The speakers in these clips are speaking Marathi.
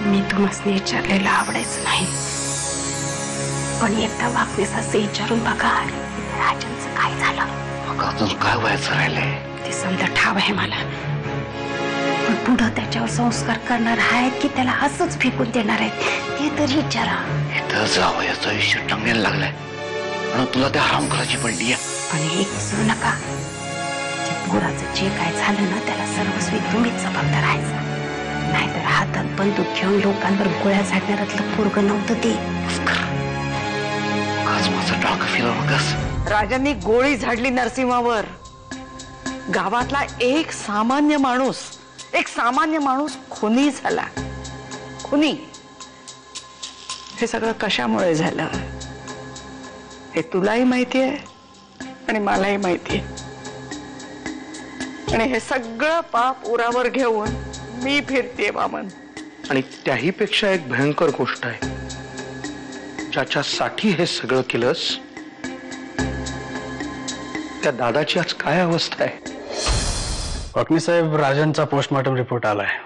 मी तुम्हाला विचारलेलं आवडायचं नाही, पण एकदा वागणेस असे विचारून बघा राजांचं काय झालं. मग अजून काय व्हायचं राहिलंय? ते समजा ठाव आहे मला, पण पुढं त्याच्यावर संस्कार करणार आहेत की त्याला असंच फेकून देणार आहेत ते तरी विचारा. इथं जावयाचं आयुष्य टंगेला लागलाय आणि तुला त्या हरामखोराची पडली आहे. पण हे विसरू नका, पोराचं जे काय झालं ना त्याला सर्वस्वी तुम्हीच जबाबदार राहायचं. नाहीतर हातात बंदूक घेऊन लोकांवर गोळ्या झाडणाऱ्यातलं पोरगं नव्हतं ते. आज माझं डोकं फिरवलं नकस. राजांनी गोळी झाडली नरसिंहावर. गावातला एक सामान्य माणूस खुनी झाला. खुनी. हे सगळं कशामुळे झालं हे तुलाही माहिती आहे आणि मलाही माहिती आहे. आणि हे सगळं पाप उरावर घेऊन मी फिरतेय वामन. आणि त्याही पेक्षा एक भयंकर गोष्ट आहे, ज्याच्यासाठी हे सगळं केलंस त्या दादाची आज काय अवस्था आहे? वकील साहेब, राजनचा पोस्टमॉर्टम रिपोर्ट आलाय.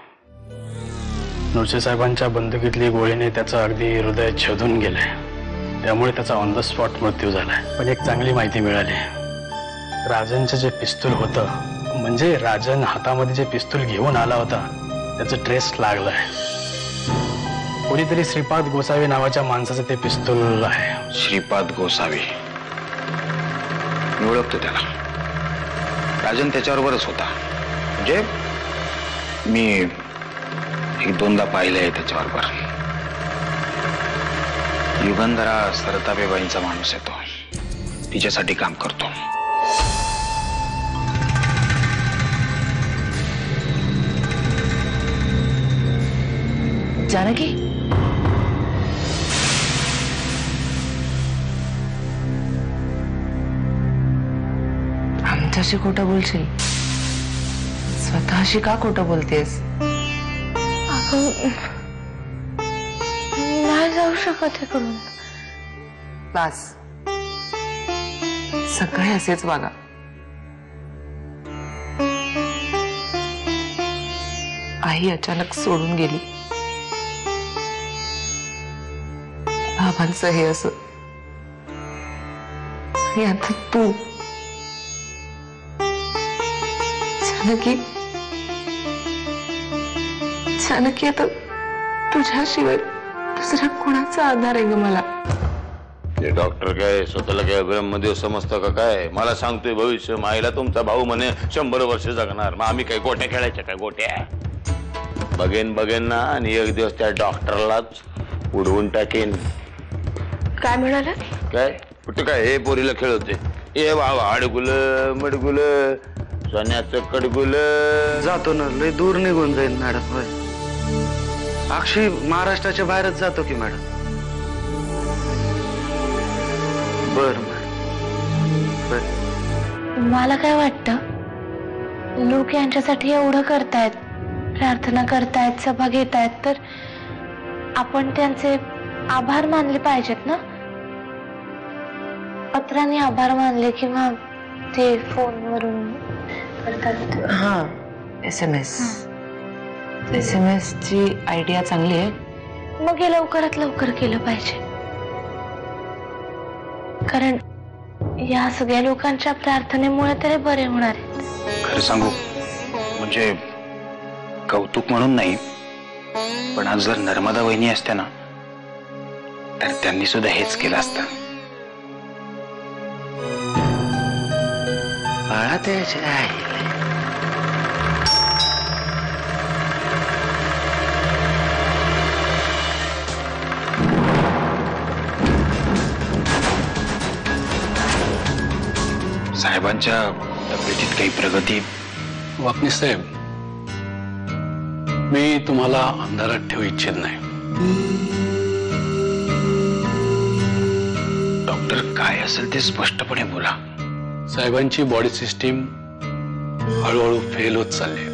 नोचे साहेबांच्या बंदुकीतली गोळीने त्याचं अगदी हृदय छेदून गेलंय, त्यामुळे त्याचा ऑन द स्पॉट मृत्यू झालाय. पण एक चांगली माहिती मिळाली, राजनचं जे पिस्तूल होतं, म्हणजे राजन हातामध्ये जे पिस्तूल घेऊन आला होता त्याचं ट्रेस लागलाय. कोणीतरी श्रीपाद गोसावी नावाच्या माणसाचं ते पिस्तूल आहे. श्रीपाद गोसावी, मी ओळखतो त्याला. राजन त्याच्याबरोबरच होता, म्हणजे मी एक दोनदा पाहिलंय त्याच्याबरोबर. युगंधरा सरतापेबाईंचा माणूस आहे तो, तिच्यासाठी काम करतो. जानकी, आमच्याशी खोटं बोलशील? स्वतःशी का खोटं बोलतेस? नाही जाऊ शकत इकडून. बस, सगळे असेच वागा. आई अचानक सोडून गेली. बाबांचं हे असं, आणि आता तू. जानकी, आता तुझ्याशिवाय दुसरा कोणाचा आधार आहे ग मला? ते डॉक्टर काय स्वतःला काय ब्रह्मदेव समजतं का काय? मला सांगतोय भविष्य. माईला तुमचा भाऊ म्हणे 100 वर्ष जगणार, मग आम्ही काय गोट्या खेळायच्या काय? गोट्या बघेन ना, आणि एक दिवस त्या डॉक्टरलाच उडवून टाकेन. काय म्हणाला? काय कुठं काय हे पोरीला खेळवते? ए बाबा, अडगुल मडगुल सोन्याचं कडगुल. जातो ना, लय दूर निघून जाईल मॅडम. होय, अक्षय महाराष्ट्राच्या बाहेरच जातो की मॅडम. बर मला काय वाटतं, लोक यांच्यासाठी एवढं करतायत, प्रार्थना करतायत, सभा घेतायत, तर आपण त्यांचे आभार मानले पाहिजेत ना. पत्रांनी आभार मानले किंवा ते फोनवरून करतात. हा, SMS ची आयडिया चांगली आहे. मग हे लवकरात लवकर केलं पाहिजे, कारण या सगळ्या लोकांच्या प्रार्थनेमुळे तरी बरे होणार आहेत. खरं सांगू म्हणजे कौतुक म्हणून नाही, पण आज जर नर्मदा वहिनी असत्या ना तर त्यांनी सुद्धा हेच केलं असतं. बाळा त्याच्या आईला साहेबांच्या तब्येतीत काही प्रगती? वकील साहेब, मी तुम्हाला अंधारात ठेवू इच्छित नाही. डॉक्टर, काय असेल ते स्पष्टपणे बोला. साहेबांची बॉडी सिस्टीम हळूहळू फेल होत चालली.